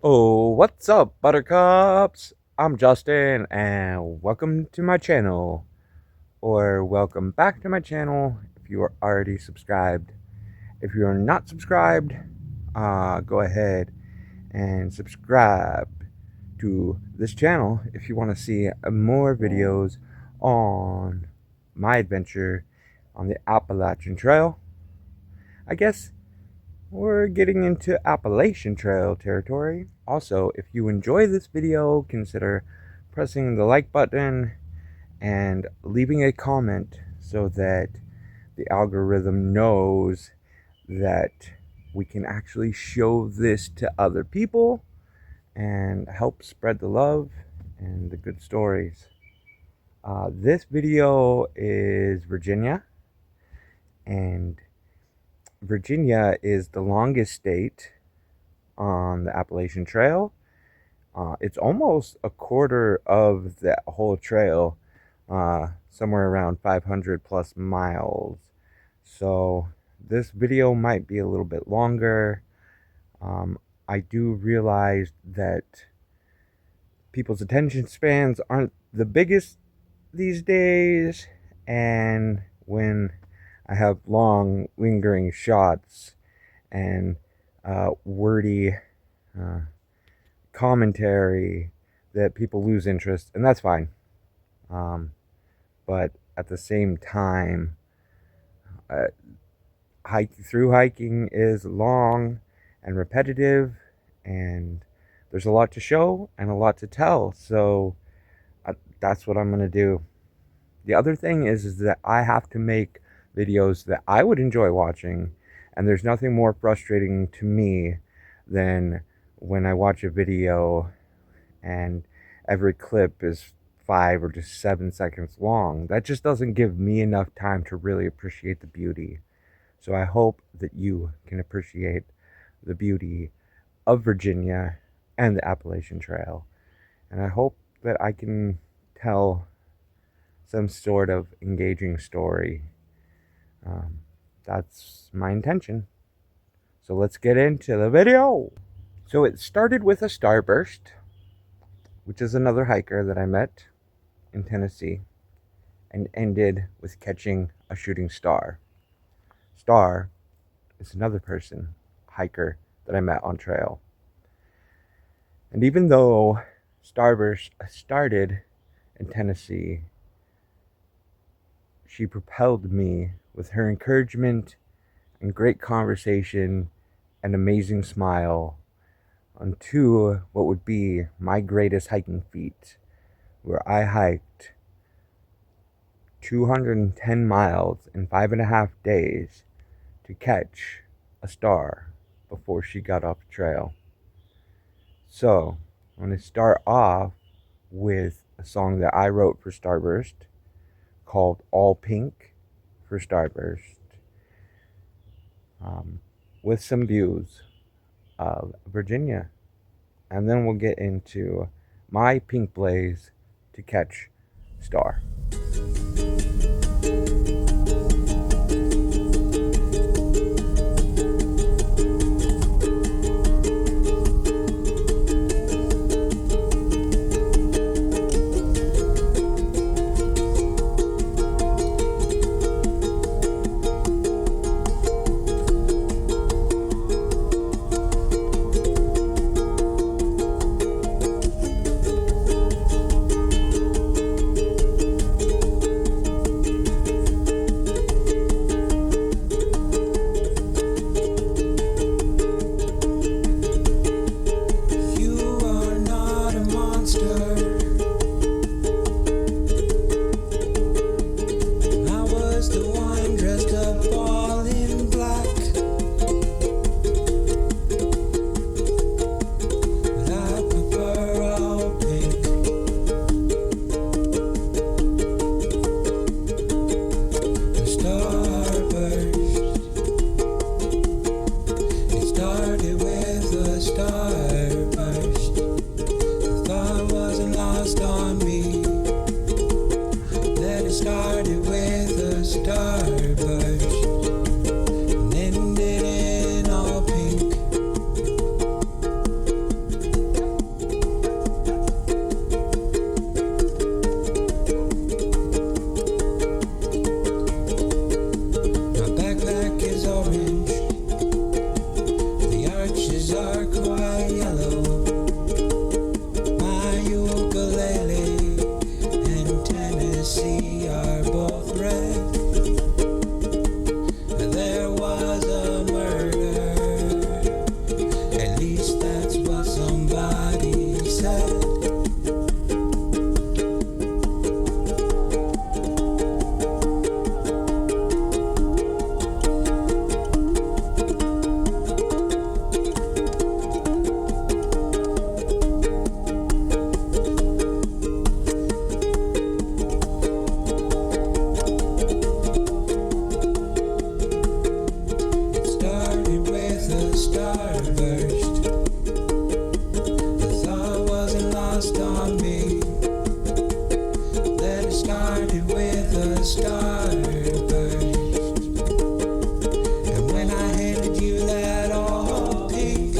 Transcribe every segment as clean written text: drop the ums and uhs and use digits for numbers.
Oh, what's up, buttercups? I'm Justin, and welcome to my channel. Or welcome back to my channel if you are already subscribed. If you are not subscribed, go ahead and subscribe to this channel if you want to see more videos on my adventure on the Appalachian Trail. I guess we're getting into Appalachian Trail territory. Also, if you enjoy this video, consider pressing the like button and leaving a comment so that the algorithm knows that we can actually show this to other people and help spread the love and the good stories. This video is Virginia, and Virginia is the longest state on the Appalachian Trail. It's almost a quarter of that whole trail, somewhere around 500 plus miles. So this video might be a little bit longer. I do realize that people's attention spans aren't the biggest these days, and when I have long, lingering shots and wordy commentary, that people lose interest, and that's fine. But at the same time, hiking is long and repetitive, and there's a lot to show and a lot to tell. So that's what I'm gonna do. The other thing is that I have to make videos that I would enjoy watching, and there's nothing more frustrating to me than when I watch a video and every clip is 5 or just 7 seconds long. That just doesn't give me enough time to really appreciate the beauty. So I hope that you can appreciate the beauty of Virginia and the Appalachian Trail. And I hope that I can tell some sort of engaging story. That's my intention. So let's get into the video. So it started with a starburst, which is another hiker that I met in Tennessee, and ended with catching a shooting star. Star is another person, hiker, that I met on trail. And even though starburst started in Tennessee, she propelled me with her encouragement and great conversation and amazing smile onto what would be my greatest hiking feat, where I hiked 210 miles in 5.5 days to catch a star before she got off the trail. So I'm going to start off with a song that I wrote for Starburst called All Pink for Starburst, with some views of Virginia. And then we'll get into my pink blaze to catch star. are yellow, my ukulele and Tennessee are both red. There was a murder, at least that's what somebody said. It started with a starburst. The thought wasn't lost on me. Then it started with a starburst. And when I handed you that all pink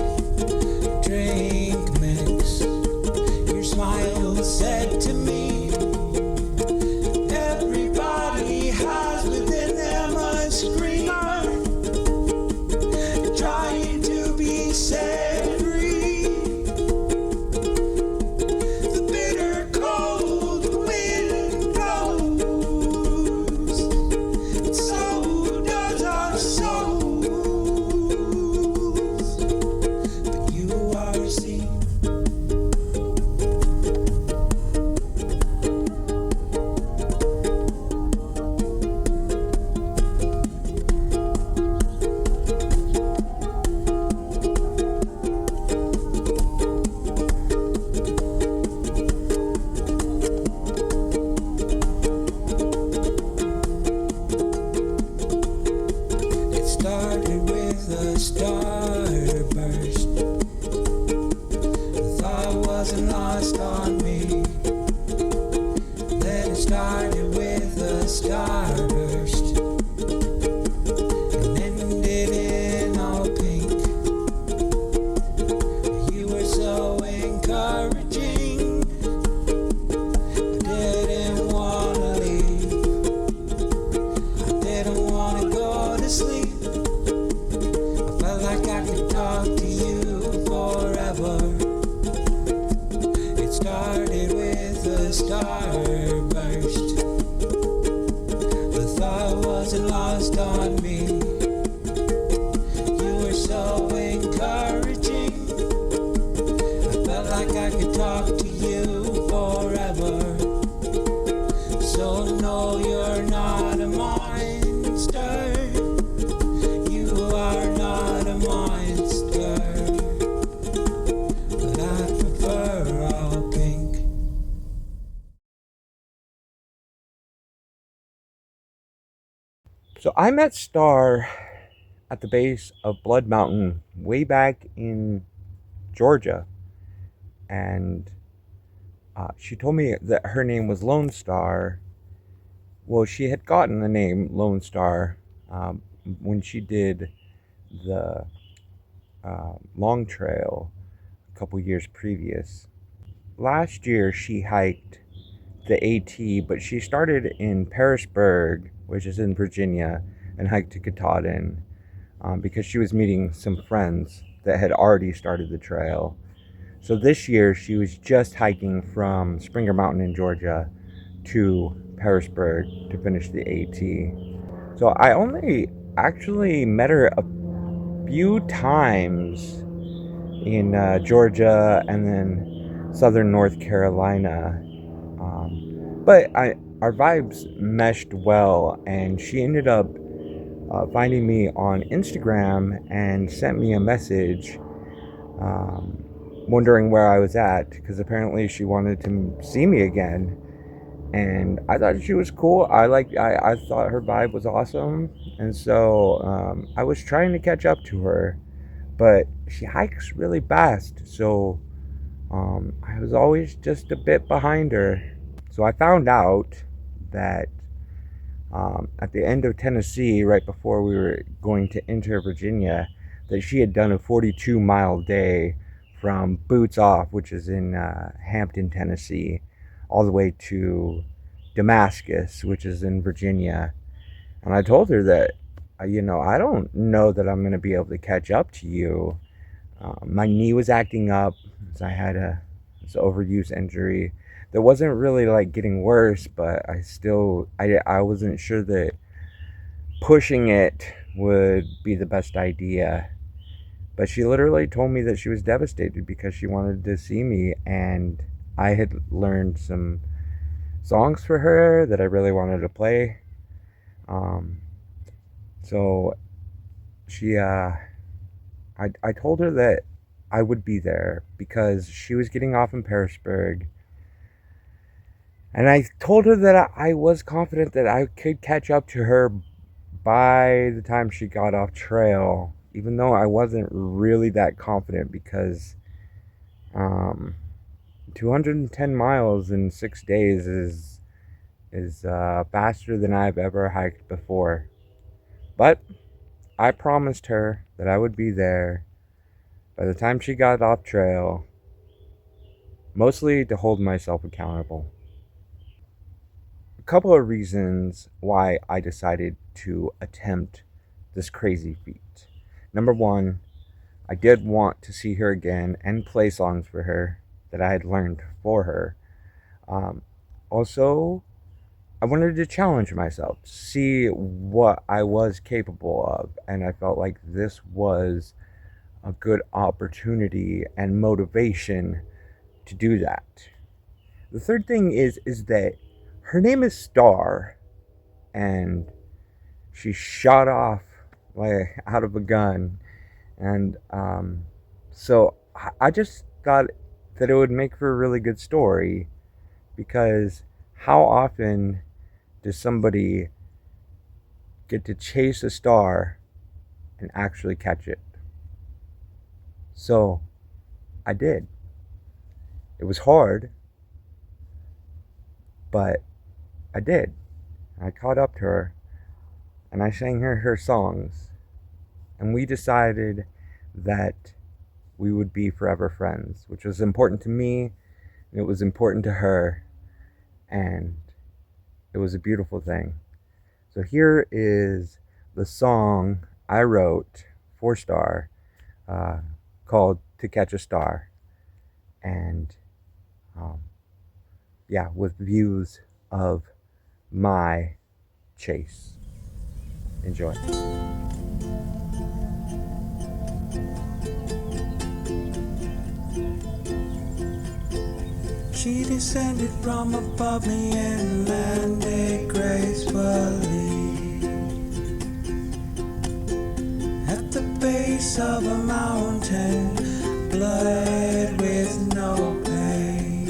drink mix, your smile said to me, everybody has within them a screamer trying to be set free. The bitter cold wind blows, and so does our souls. But you are a sea. It started with a starburst. The thought wasn't lost on me. Then it started with a starburst and ended in all pink. You were so encouraging. I didn't wanna leave. I didn't wanna go to sleep. I felt like I could talk to you forever. It started with a starburst. The thought wasn't lost on me. You were so encouraging. I felt like I could talk to you forever. So no, you're not a monster. You are not a monster. But I prefer all pink. So I met Star at the base of Blood Mountain way back in Georgia, and she told me that her name was Lone Star. Well, she had gotten the name Lone Star when she did the Long Trail a couple years previous. Last year, she hiked the AT, but she started in Pearisburg, which is in Virginia, and hiked to Katahdin because she was meeting some friends that had already started the trail. So this year, she was just hiking from Springer Mountain in Georgia to Pearisburg to finish the AT. So I only actually met her a few times in Georgia and then southern North Carolina. But our vibes meshed well, and she ended up finding me on Instagram and sent me a message wondering where I was at because apparently she wanted to see me again. And I thought she was cool. I thought her vibe was awesome, and so I was trying to catch up to her, but she hikes really fast, so I was always just a bit behind her. So I found out that at the end of Tennessee, right before we were going to enter Virginia, that she had done a 42-mile day from Boots Off, which is in Hampton, Tennessee, all the way to Damascus, which is in Virginia. And I told her that, I don't know that I'm going to be able to catch up to you. My knee was acting up, so I had this overuse injury that wasn't really like getting worse, but I wasn't sure that pushing it would be the best idea. But she literally told me that she was devastated because she wanted to see me, and I had learned some songs for her that I really wanted to play. Um, so I told her that I would be there because she was getting off in Parisburg. And I told her that I was confident that I could catch up to her by the time she got off trail, even though I wasn't really that confident because um, 210 miles in 6 days is faster than I've ever hiked before. But I promised her that I would be there by the time she got off trail, mostly to hold myself accountable. A couple of reasons why I decided to attempt this crazy feat. Number one, I did want to see her again and play songs for her that I had learned for her. Um, Also, I wanted to challenge myself, see what I was capable of, and I felt like this was a good opportunity and motivation to do that. The third thing is that her name is Star, and she shot off like out of a gun, and so I just thought that it would make for a really good story because how often does somebody get to chase a star and actually catch it? So I did. It was hard, but I did. I caught up to her and I sang her songs, and we decided that we would be forever friends, which was important to me, and it was important to her, and it was a beautiful thing. So here is the song I wrote for Star, uh, called "To Catch a Star," and um, yeah, with views of my chase. Enjoy. She descended from above me and landed gracefully at the base of a mountain, blood with no pain.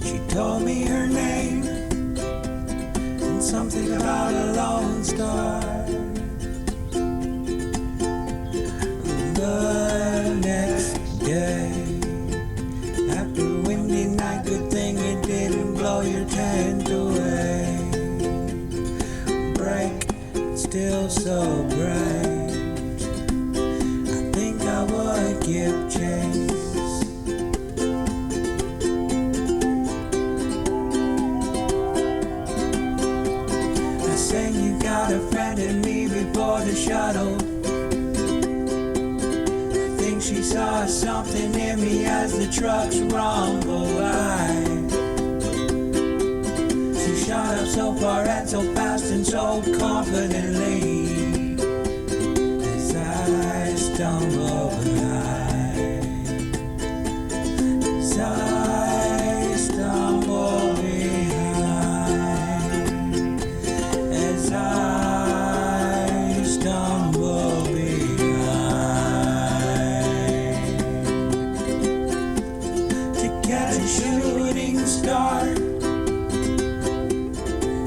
She told me her name and something about a lone star. The next day, after a windy night, good thing it didn't blow your tent away. Break, still so bright, I think I would give chase. I sang you got a friend in me before the shuttle. She saw something in me as the trucks rumble by. She shot up so far and so fast and so confidently as I stumble behind. As I stumble behind. As I stumble behind. Shooting star.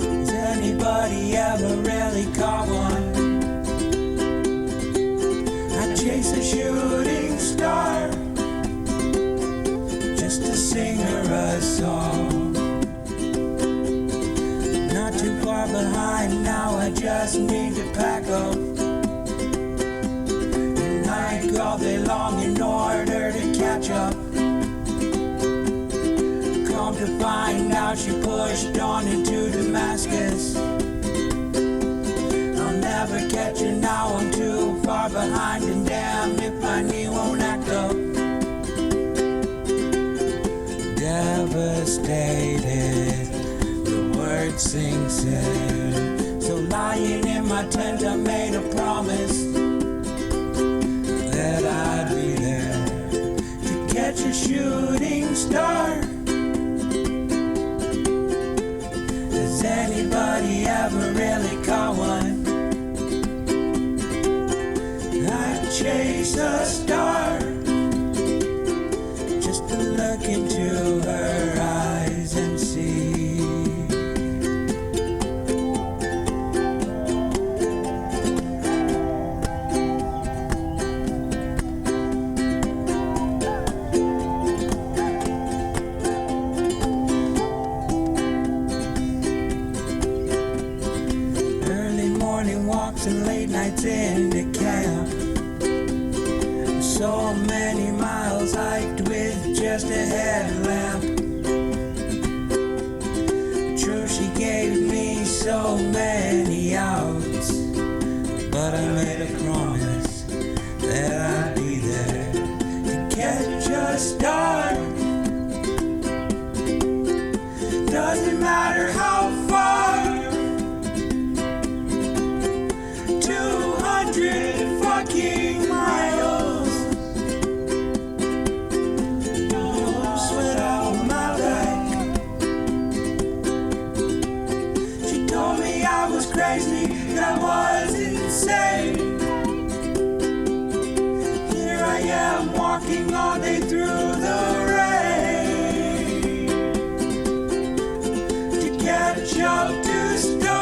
Has anybody ever really caught one? I chase a shooting star just to sing her a song. Not too far behind now, I just need to pack up and hike all day long in order to catch up. To find out she pushed on into Damascus. I'll never catch her now, I'm too far behind, and damn if I knew a shooting star. Has anybody ever really caught one? I'd chase a star just to look into her eyes and see. Early morning walks and late nights in the camp. So many miles hiked with just a headlamp. True, she gave me so many outs, but I made a promise that I'd be there to catch a star. Doesn't matter how far. 200 fucking miles. Sweat off my back. She told me I was crazy, that I was insane. Here I am walking all day through the rain to catch up to stars.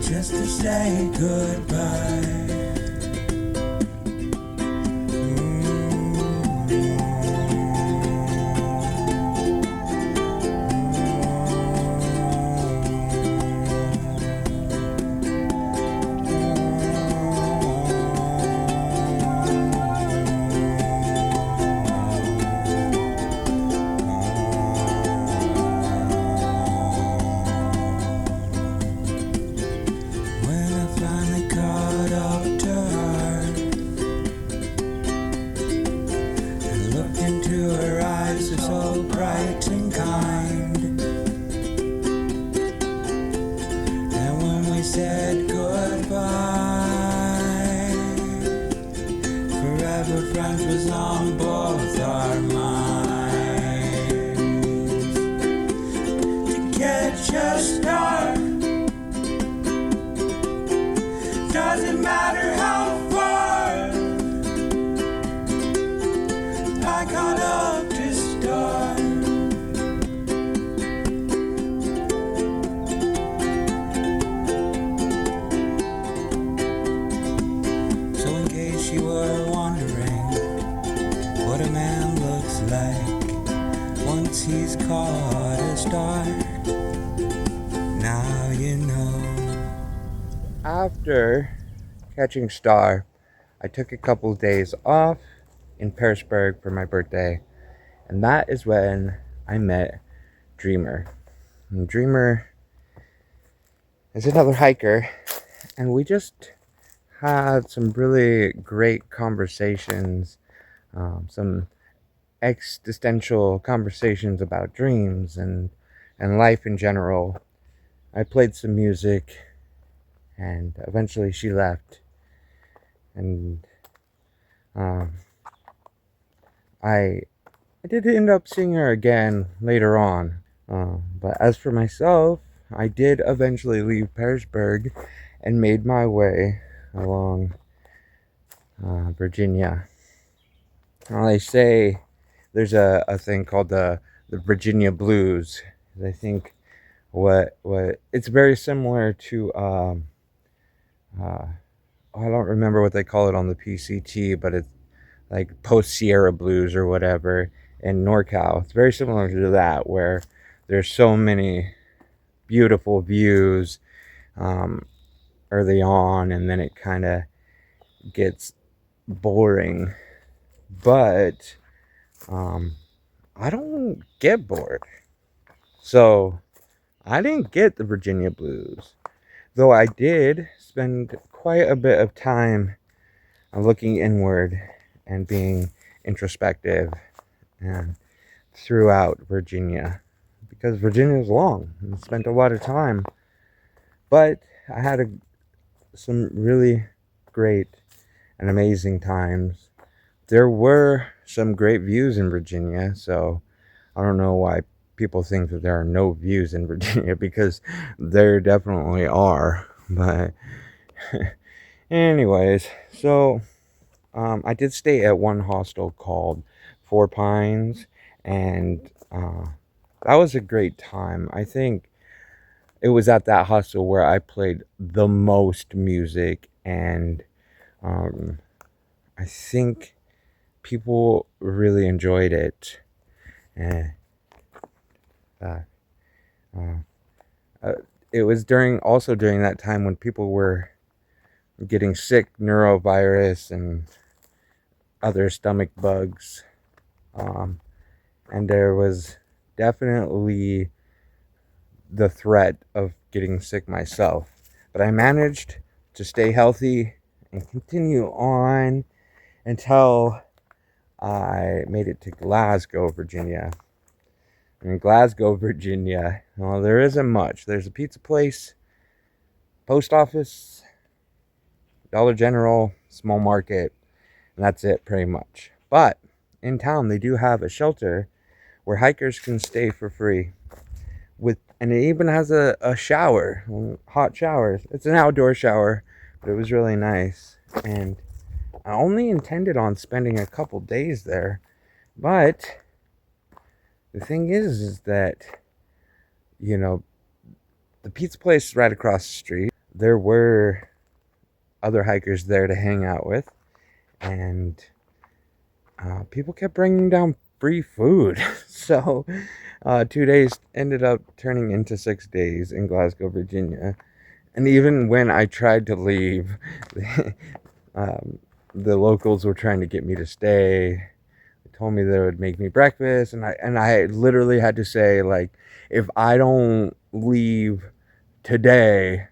Just to say goodbye. When I finally caught up to her and looked into her eyes, they're so bright and kind. And when we said goodbye, forever friends was on both our minds. To catch a star. Doesn't matter how far. I got up to start. So in case you were wondering what a man looks like once he's caught a star, now you know. After catching Star, I took a couple days off in Pearisburg for my birthday, and that is when I met Dreamer. And Dreamer is another hiker, and we just had some really great conversations, some existential conversations about dreams and life in general. I played some music, and eventually she left, and I did end up seeing her again later on, but as for myself, I did eventually leave Pearisburg and made my way along Virginia. Now they say there's a thing called the Virginia Blues. I think what it's very similar to I don't remember what they call it on the PCT, but it's like post Sierra Blues or whatever in NorCal. It's very similar to that, where there's so many beautiful views early on, and then it kind of gets boring. But I don't get bored, so I didn't get the Virginia Blues, though I did spend quite a bit of time looking inward and being introspective and throughout Virginia, because Virginia is long and spent a lot of time. But I had some really great and amazing times. There were some great views in Virginia, so I don't know why people think that there are no views in Virginia, because there definitely are. But anyways, so I did stay at one hostel called Four Pines, and that was a great time. I think it was at that hostel where I played the most music, and um, I think people really enjoyed it. And uh, uh, it was during that time when people were getting sick, neurovirus and other stomach bugs, um, and there was definitely the threat of getting sick myself. But I managed to stay healthy and continue on until I made it to Glasgow, Virginia. In Glasgow, Virginia, well, there isn't much. There's a pizza place, post office, Dollar General, small market, and that's it pretty much. But in town, they do have a shelter where hikers can stay for free. And it even has a shower, hot showers. It's an outdoor shower, but it was really nice. And I only intended on spending a couple days there, but the thing is that, you know, the pizza place is right across the street. There were other hikers there to hang out with, and people kept bringing down free food. So 2 days ended up turning into 6 days in Glasgow, Virginia. And even when I tried to leave, the locals were trying to get me to stay. They told me they would make me breakfast, and I literally had to say, like, if I don't leave today,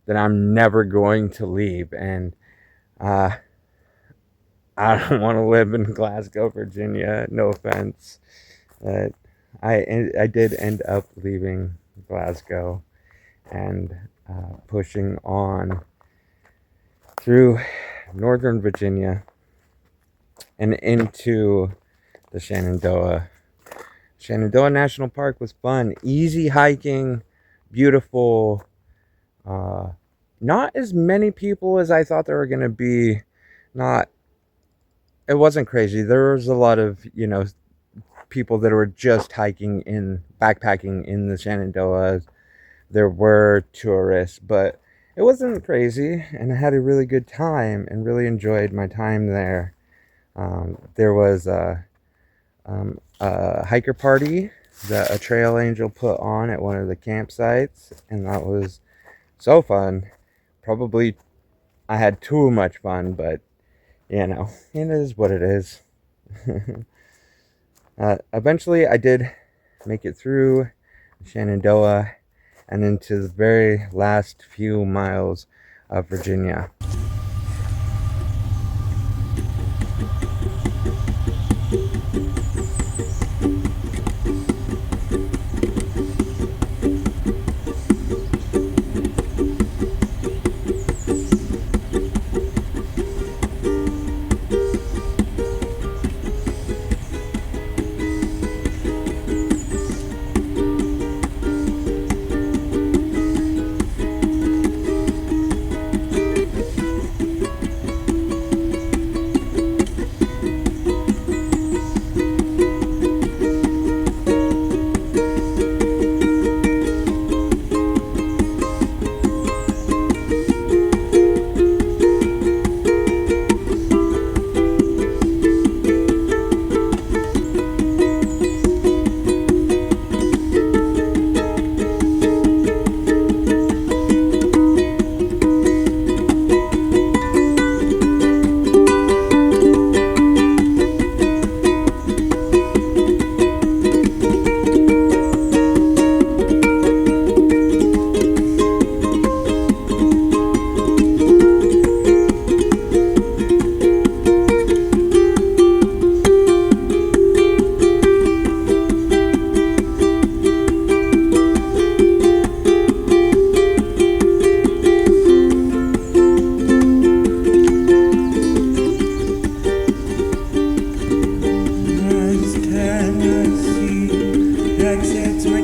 then I'm never going to leave. And I don't want to live in Glasgow, Virginia. No offense, but I did end up leaving Glasgow and pushing on through northern Virginia and into the Shenandoah. Shenandoah National Park was fun, easy hiking, beautiful. Not as many people as I thought there were going to be. It wasn't crazy. There was a lot of, people that were just backpacking in the Shenandoah. There were tourists, but it wasn't crazy, and I had a really good time and really enjoyed my time there. There was a hiker party that a trail angel put on at one of the campsites, and that was so fun. Probably I had too much fun, but it is what it is. Eventually I did make it through Shenandoah and into the very last few miles of Virginia.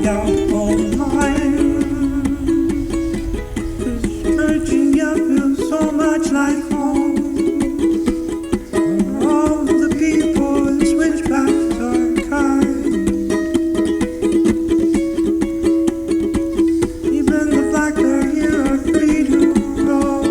like our line. Stretching you feels so much like home. All the people in switchbacks are kind. Even the black are here are free to roam.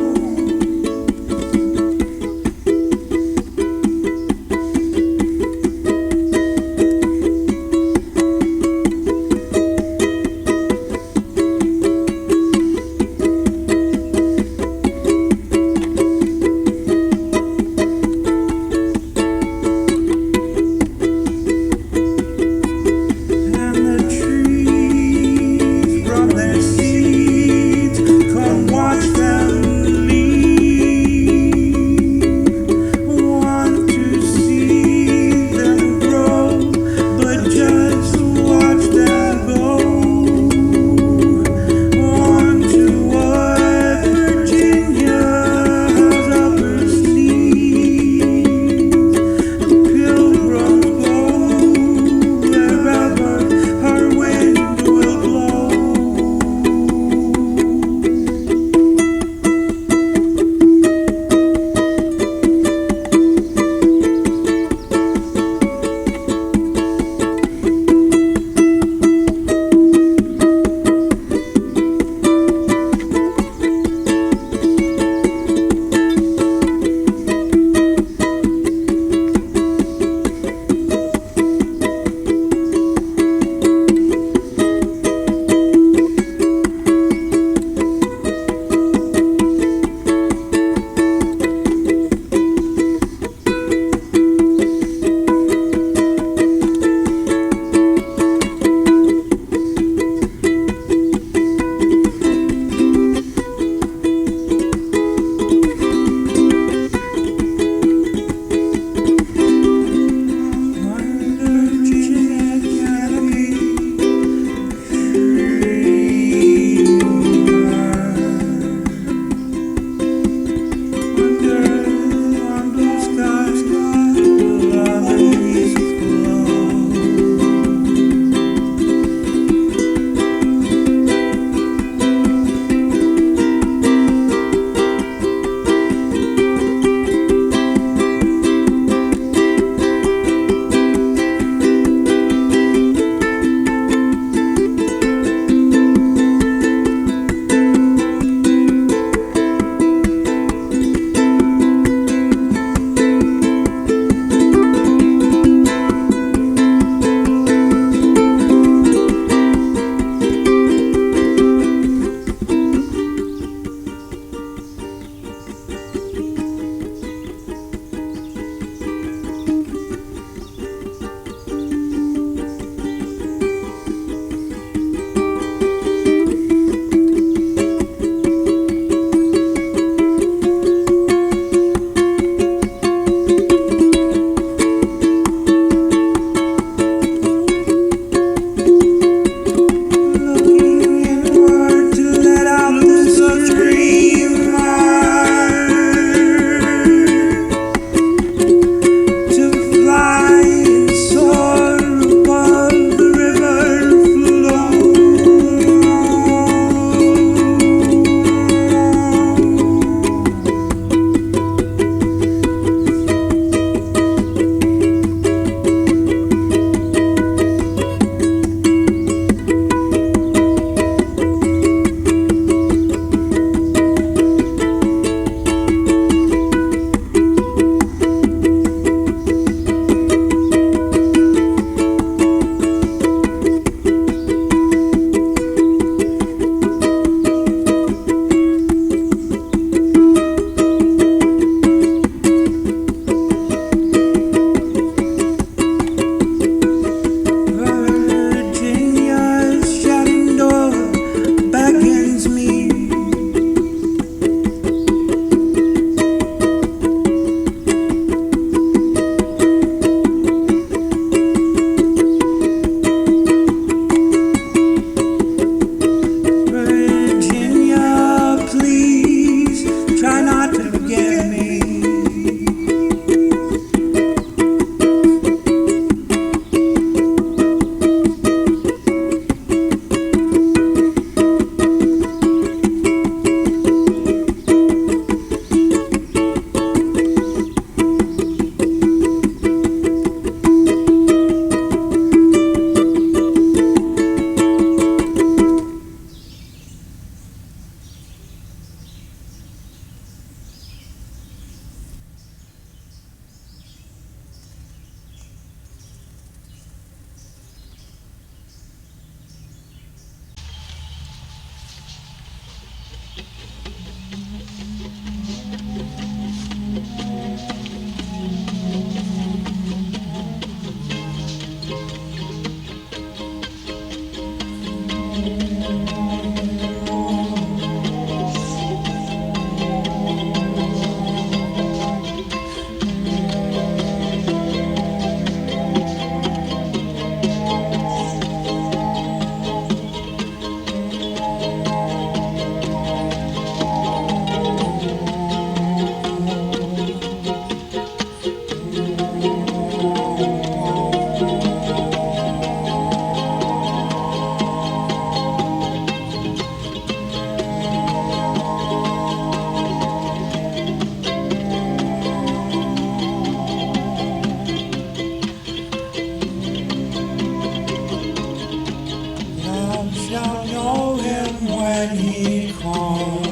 Thou shalt know him when he comes,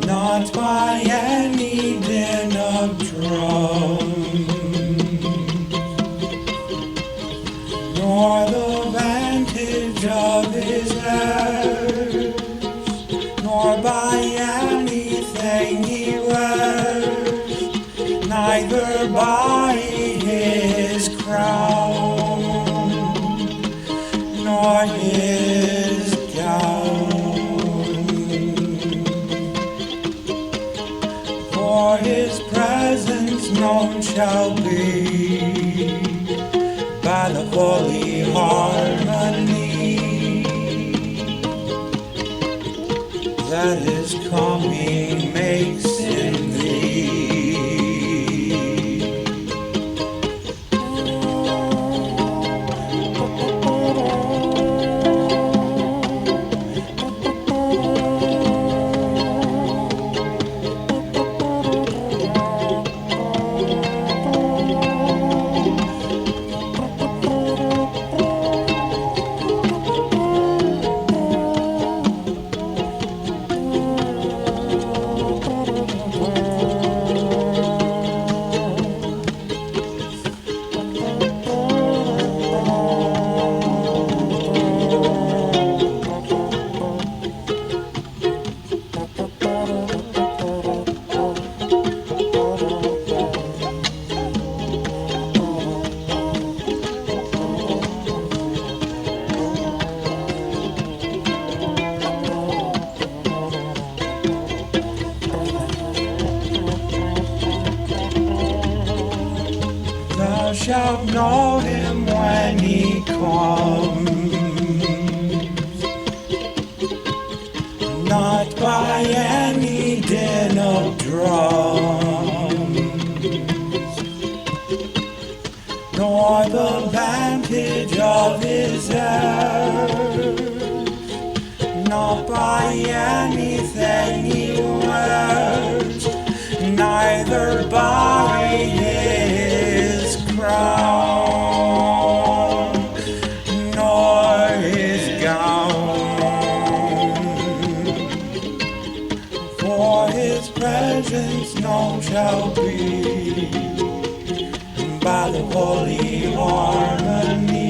not by any din of drum, nor the vantage of his heirs, nor by anything he wears, neither by his crown, nor his gown, for his presence known shall be by the holy harmony that his coming makes in thee. Thou shalt know him when he comes, not by any din of drums, nor the vantage of his heirs, not by anything he wears, neither by his crown, nor his gown, for his presence known shall be by the holy harmony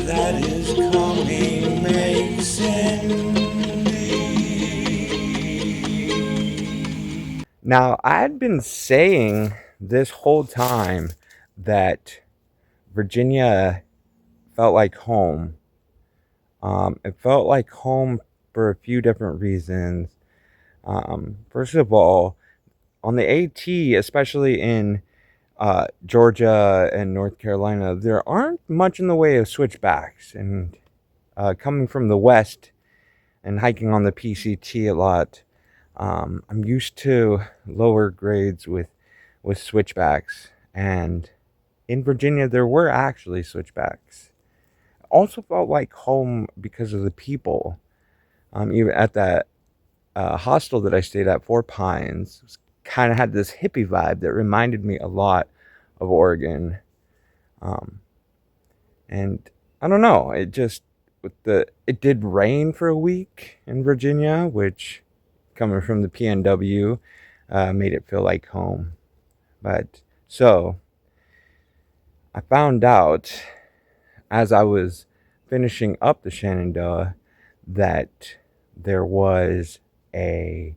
that his coming makes in thee. Now, I had been saying this whole time that Virginia felt like home. It felt like home for a few different reasons. First of all, on the AT, especially in Georgia and North Carolina, there aren't much in the way of switchbacks. And coming from the West and hiking on the PCT a lot, I'm used to lower grades with switchbacks. And in Virginia, there were actually switchbacks. Also felt like home because of the people. Even at that hostel that I stayed at, Four Pines, kind of had this hippie vibe that reminded me a lot of Oregon. And I don't know, it just it did rain for a week in Virginia, which coming from the PNW made it feel like home. But so I found out as I was finishing up the Shenandoah that there was a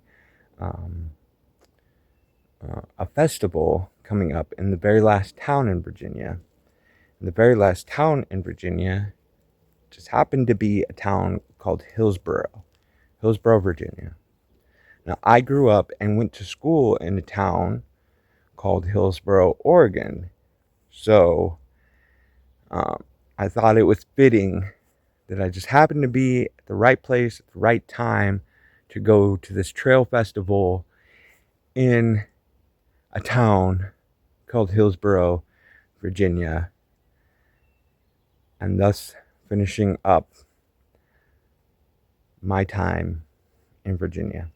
festival coming up in the very last town in Virginia. And the very last town in Virginia just happened to be a town called Hillsboro, Virginia. Now, I grew up and went to school in a town called Hillsboro, Oregon. So I thought it was fitting that I just happened to be at the right place at the right time to go to this trail festival in a town called Hillsboro, Virginia, and thus finishing up my time in Virginia.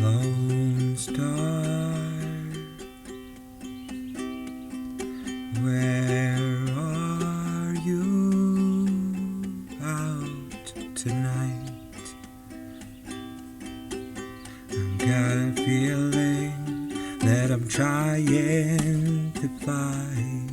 Lone Star, where are you out tonight? I've got a feeling that I'm trying to fight.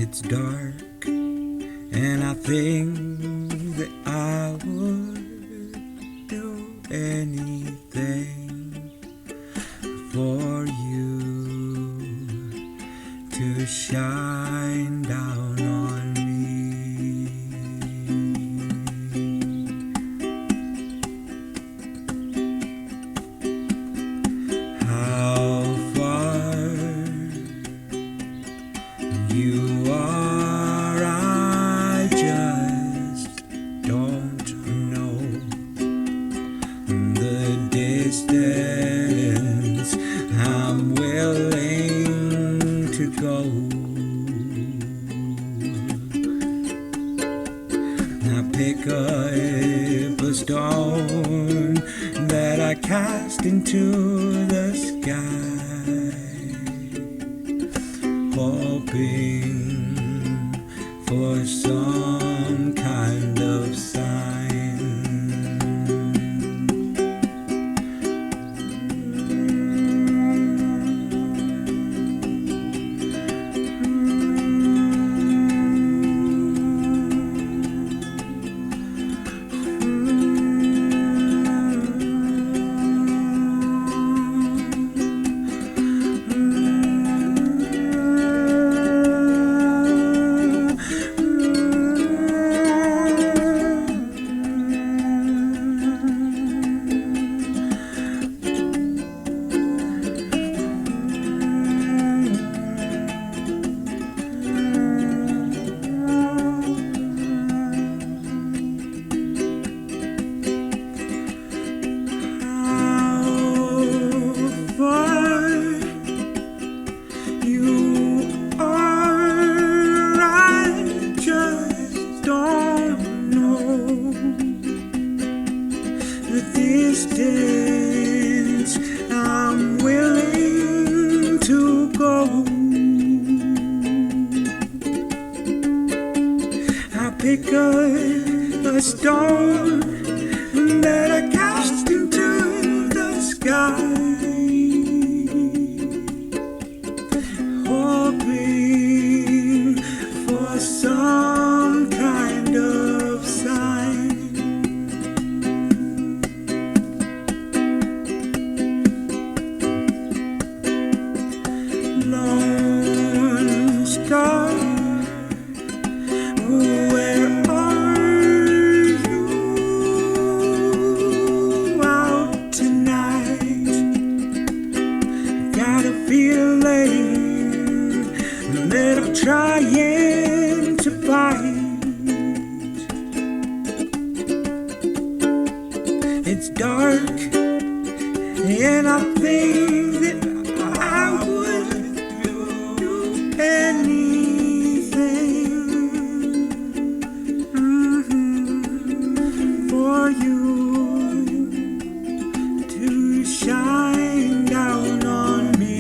It's dark, and I think that I would do anything for you to shine down on me. How far you are, I just don't know. The distance I'm willing to go. I pick up a stone that I cast into the sky, hoping for some kind of sign. Distance I'm willing to go. I pick up a stone that I cast into the sky, hoping for some kind of sign. Lone Star, where are you out tonight? Got a feeling that I'm trying to fight. It's dark, and I think that I would do anything for you to shine down on me.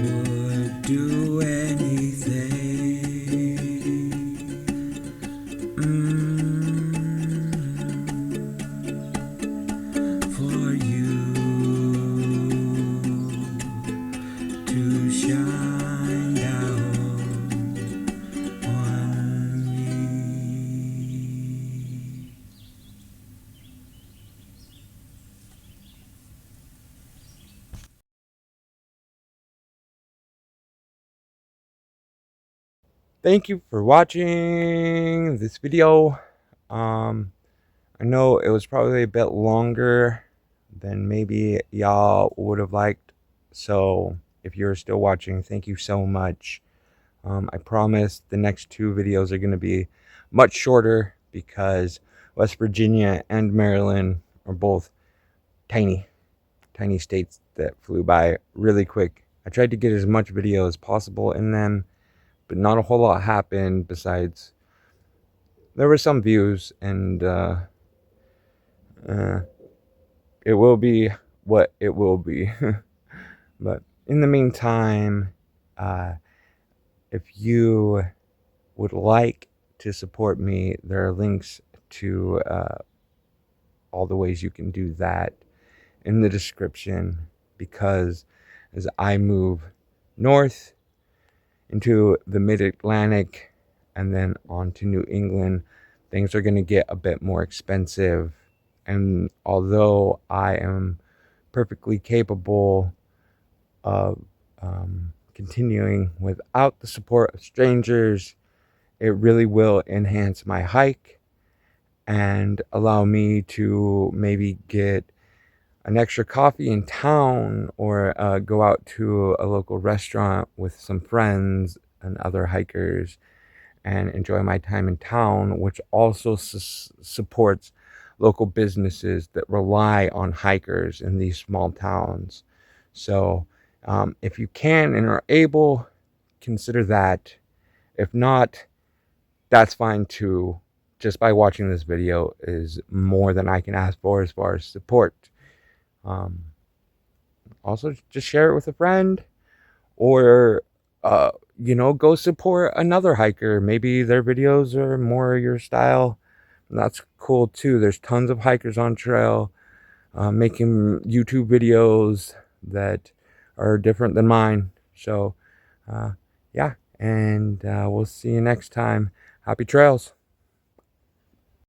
would do anything for you to shine down on me. Thank you for watching this video. I know it was probably a bit longer than maybe y'all would have liked. So if you're still watching, thank you so much. I promise the next two videos are going to be much shorter because West Virginia and Maryland are both tiny states that flew by really quick. I tried to get as much video as possible in them, but not a whole lot happened besides there were some views, and it will be what it will be. But in the meantime, if you would like to support me, there are links to all the ways you can do that in the description, because as I move north into the mid-Atlantic and then on to New England, things are going to get a bit more expensive. And although I am perfectly capable of continuing without the support of strangers, it really will enhance my hike and allow me to maybe get an extra coffee in town, or go out to a local restaurant with some friends and other hikers and enjoy my time in town, which also supports local businesses that rely on hikers in these small towns. So if you can and are able, consider that. If not, that's fine too. Just by watching this video is more than I can ask for as far as support. Also, just share it with a friend, or go support another hiker. Maybe their videos are more your style. That's cool too. There's tons of hikers on trail making YouTube videos that are different than mine. So yeah, and we'll see you next time. Happy trails.